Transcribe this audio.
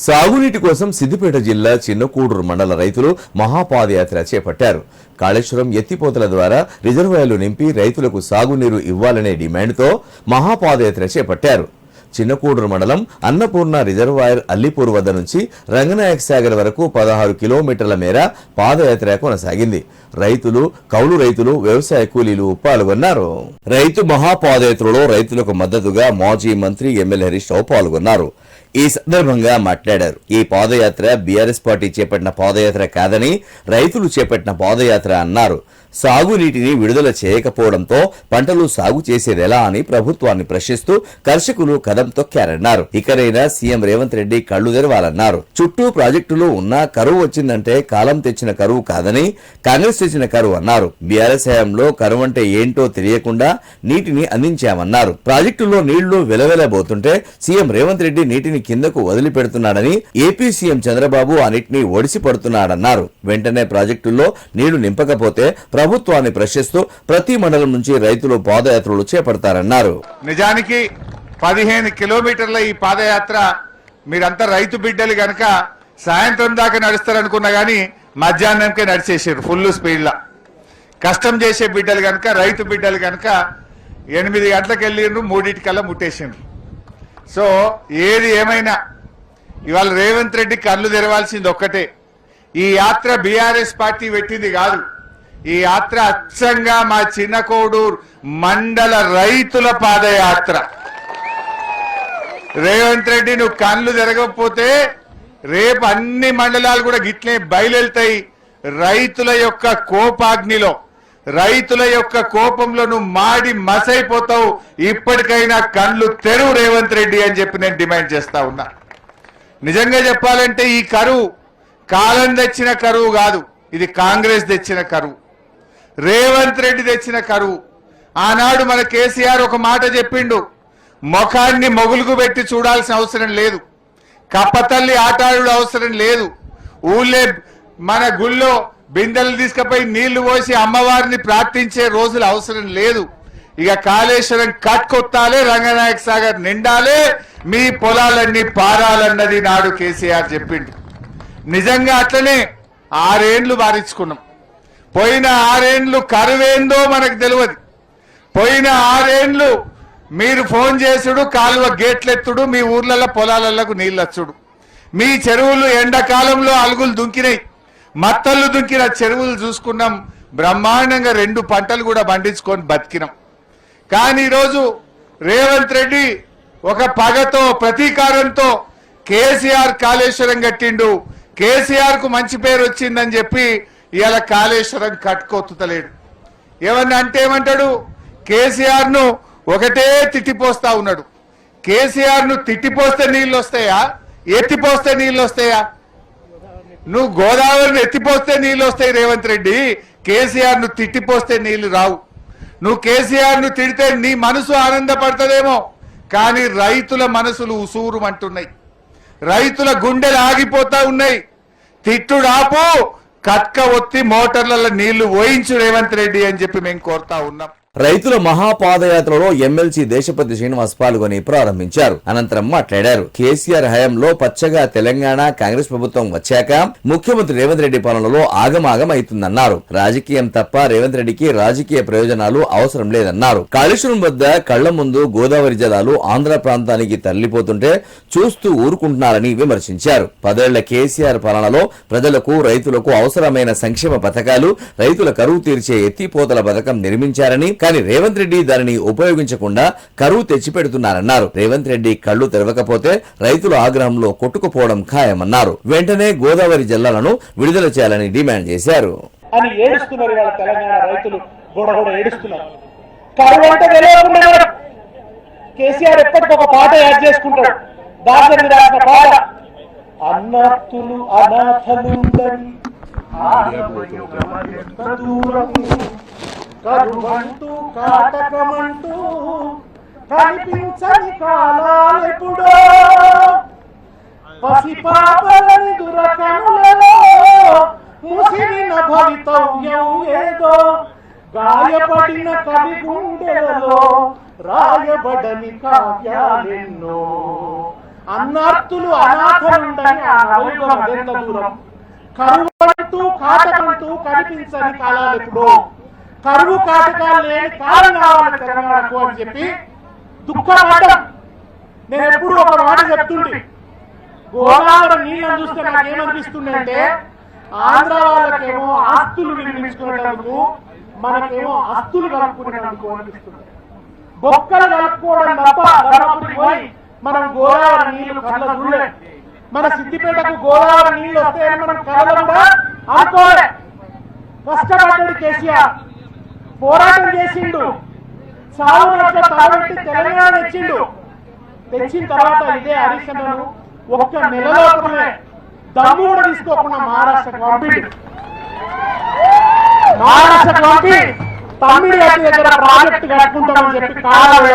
సాగునీటి కోసం సిద్దిపేట జిల్లా చిన్నకూడూరు మండల రైతులు మహాపాదయాత్ర చేపట్టారు. కాళేశ్వరం ఎత్తిపోతల ద్వారా రిజర్వాయర్లు నింపి రైతులకు సాగునీరు ఇవ్వాలనే డిమాండ్తో మహాపాదయాత్ర చేపట్టారు. చిన్నకూడూరు మండలం అన్నపూర్ణ రిజర్వాయర్ అల్లిపూర్ వద్ద నుంచి రంగనాయక సాగర్ వరకు 16 కిలోమీటర్ల మేర పాదయాత్ర కొనసాగింది. రైతులు, కౌలు రైతులు, వ్యవసాయ కూలీలు పాల్గొన్నారు. రైతు మహాపాదయాత్రలో రైతులకు మద్దతుగా మాజీ మంత్రి ఎమ్మెల్యే హరీష్ రావు పాల్గొన్నారు. ఈ సందర్భంగా మాట్లాడారు. ఈ పాదయాత్ర బీఆర్ఎస్ పార్టీ చేపట్టిన పాదయాత్ర కాదని రైతులు చేపట్టిన పాదయాత్ర అన్నారు. సాగునీటిని విడుదల చేయకపోవడంతో పంటలు సాగు చేసేదెలా అని ప్రభుత్వాన్ని ప్రశ్నిస్తూ కర్షకులు కదం తొక్కారన్నారు. ఇకనైనా సీఎం రేవంత్ రెడ్డి కళ్లు తెరవాలన్నారు. చుట్టూ ప్రాజెక్టులు ఉన్నా కరువు వచ్చిందంటే కాలం తెచ్చిన కరువు కాదని కాంగ్రెస్ తెచ్చిన కరువు అన్నారు. బీఆర్ఎస్ హయాంలో కరువు అంటే ఏంటో తెలియకుండా నీటిని అందించామన్నారు. ప్రాజెక్టుల్లో నీళ్లు వెలవెలబోతుంటే సీఎం రేవంత్ రెడ్డి నీటిని కిందకు వదిలిపెడుతున్నాడని, ఏపీ సీఎం చంద్రబాబు ఆ నీటిని ఒడిసి పడుతున్నాడన్నారు. వెంటనే ప్రాజెక్టుల్లో నీళ్లు నింపకపోతే ప్రభుత్వాన్ని ప్రశ్నిస్తూ ప్రతి మండలం నుంచి రైతులు పాదయాత్రలు చేపడతారన్నారు. నిజానికి 15 కిలోమీటర్ల ఈ పాదయాత్ర మీరంతా రైతు బిడ్డలు గనక సాయంత్రం దాకా నడుస్తారనుకున్నా గానీ మధ్యాహ్నంకే నడిచేసారు ఫుల్ స్పీడ్ లా. కష్టం చేసే బిడ్డలు గనక, రైతు బిడ్డలు గనక 8 గంటలకు వెళ్ళిండ్రు, 3:00కల్లా ముట్టేసిండ్రు. సో ఏది ఏమైనా ఇవాళ రేవంత్ రెడ్డి కళ్ళు తెరవాల్సింది ఒక్కటే, ఈ యాత్ర బీఆర్ఎస్ పార్టీ పెట్టింది కాదు. ఈ యాత్ర అచ్చంగా మా చిన్నకోడూరు మండల రైతుల పాదయాత్ర. రేవంత్ రెడ్డి నువ్వు కళ్ళు తెరగకపోతే రేపు అన్ని మండలాలు కూడా గిట్లే బయలుతాయి. రైతుల యొక్క కోపాగ్నిలో, రైతుల యొక్క కోపంలో నువ్వు మాడి మసైపోతావు. ఇప్పటికైనా కళ్ళు తెరువు రేవంత్ రెడ్డి అని చెప్పి నేను డిమాండ్ చేస్తా ఉన్నా. నిజంగా చెప్పాలంటే ఈ కరువు కాలం తెచ్చిన కరువు కాదు, ఇది కాంగ్రెస్ తెచ్చిన కరువు, రేవంత్ రెడ్డి తెచ్చిన కరువు. ఆనాడు మన కేసీఆర్ ఒక మాట చెప్పిండు, ముఖాన్ని మొగులుగు పెట్టి చూడాల్సిన అవసరం లేదు, కప్పతల్లి ఆటాడు అవసరం లేదు, ఊళ్ళే మన గుళ్ళో బిందెలు తీసుకుపోయి నీళ్లు పోసి అమ్మవారిని ప్రార్థించే రోజులు అవసరం లేదు. ఇక కాళేశ్వరం కట్కొత్తాలే, రంగనాయక సాగర్ నిండాలే, మీ పొలాలన్నీ పారాలన్నది నాడు కేసీఆర్ చెప్పిండు. నిజంగా అట్లనే 6 ఏండ్లు బారించుకున్నాం. పోయిన 6 ఏండ్లు కరువేందో మనకు తెలియదు. పోయిన 6 ఏండ్లు మీరు ఫోన్ చేసుడు, కాలువ గేట్లెత్తుడు, మీ ఊర్లలో పొలాలకు నీళ్ళొచ్చుడు, మీ చెరువులు ఎండాకాలంలో అలుగులు దుంకినాయి, మత్తళ్ళు దుంకిన చెరువులు చూసుకున్నాం. బ్రహ్మాండంగా 2 పంటలు కూడా పండించుకొని బతికినాం. కానీ ఈరోజు రేవంత్ రెడ్డి ఒక పగతో, ప్రతీకారంతో కేసీఆర్ కాళేశ్వరం కట్టిండు, కేసీఆర్ కు మంచి పేరు వచ్చిందని చెప్పి ఇవాళ కాళేశ్వరం కట్టుకొత్తలేడు. ఏమన్నా అంటే ఏమంటాడు, కేసీఆర్ ను ఒకటే తిట్టిపోస్తా ఉన్నాడు. కేసీఆర్ ను తిట్టిపోస్తే నీళ్ళు వస్తాయా, ఎత్తిపోస్తే నీళ్ళు వస్తాయా? నువ్వు గోదావరిని ఎత్తిపోస్తే నీళ్ళు వస్తాయి రేవంత్ రెడ్డి, కేసీఆర్ ను తిట్టిపోస్తే నీళ్లు రావు. నువ్వు కేసీఆర్ ను తిడితే నీ మనసు ఆనందపడుతుందేమో, కానీ రైతుల మనసులు ఉసూరుమంటున్నాయి, రైతుల గుండెలు ఆగిపోతా ఉన్నాయి. తిట్టుడాపు, కట్క ఒత్తి మోటార్లలో నీళ్లు పోయించు రేవంత్ రెడ్డి అని చెప్పి మేము కోరుతా ఉన్నాం. రైతుల మహాపాదయాత్రలో ఎమ్మెల్సీ దేశపతి శ్రీనివాస్ పాల్గొని ప్రారంభించారు. అనంతరం మాట్లాడారు. కేసీఆర్ హయాంలో పచ్చగా తెలంగాణ కాంగ్రెస్ ప్రభుత్వం వచ్చాక ముఖ్యమంత్రి రేవంత్ రెడ్డి పాలనలో ఆగమాగం అవుతుందన్నారు. రాజకీయం తప్ప రేవంత్ రెడ్డికి రాజకీయ ప్రయోజనాలు అవసరం లేదన్నారు. కాళేశ్వరం వద్ద కళ్ల ముందు గోదావరి జలాలు ఆంధ్ర ప్రాంతానికి తరలిపోతుంటే చూస్తూ ఊరుకుంటున్నారని విమర్శించారు. 10 ఏళ్ల కేసీఆర్ పాలనలో ప్రజలకు, రైతులకు అవసరమైన సంక్షేమ పథకాలు, రైతుల కరువు తీర్చే ఎత్తిపోతల పథకం నిర్మించారని, కానీ రేవంత్ రెడ్డి దానిని ఉపయోగించకుండా కరువు తెచ్చిపెడుతున్నారన్నారు. రేవంత్ రెడ్డి కళ్లు తెరవకపోతే రైతుల ఆగ్రహంలో కొట్టుకుపోవడం ఖాయమన్నారు. వెంటనే గోదావరి జలాలను విడుదల చేయాలని డిమాండ్ చేశారు. అని ఏడుస్తున్నారు ఇవాళ తెలంగాణ రైతులు, గొడగొడ ఏడుస్తున్నారు. కరువు అంటే తెలియకుండా కేసీఆర్ ఎప్పటికొక పాట యాడ్ చేసుకుంటాడు. దాసరి రాసిన పాట, అన్నతులు అనాథలుండని కరువంటూ కాటకమంటూ కనిపించని కాలాలెప్పుడో, పసిపాపలని దురకనులలో ముసిరిన భవితవ్యం ఏదో, గాయపడిన కవి గుండెలలో రాయబడని కావ్యాలెన్నో, అన్నార్తులు అనాథలుండని ఆ నవయుగం అదెంత దూరం. కరువంటూ కాటకంటూ కనిపించని కాలాలెప్పుడో, కరువు కాటకాలు లేని కాలం కావాలి తెలంగాణకు అని చెప్పి దుఃఖపడ్డం. నేను ఎప్పుడు ఒక మాట చెప్తుంటే, గోదావరి నీళ్ళని చూస్తే నాకేమనిపిస్తుందంటే ఆంధ్ర వాళ్ళకేమో ఆస్తులు నిర్మించుకునేందుకు, మనకేమో ఆస్తులు కలుపుకునేందుకు అనిపిస్తుంది. బొక్కలు కలుపుకోవడం తప్ప ధర్మపురి పోయి మనం గోదావరి నీళ్లు కళ్ళ చూడలే. మన సిద్దిపేటకు గోదావరి నీళ్లు వస్తాయని మనం కళ్ళ కూడా అనుకోలే. కష్టపడ్డాడు కేసీఆర్, పోరాటం చేసిండు, సాగు లక్ష తరబెట్టి తెలంగాణ తెచ్చిన తర్వాత ఇదే హరీష్ అన్నను ఒక్క నెల లోపలే దమ్ము కూడా తీసుకోకుండా మహారాష్ట్రకు పంపిండు. మహారాష్ట్రకు పంపి తమ్మిడి దగ్గర ప్రాజెక్టు కట్టుకుంటామని చెప్పి కాలాలు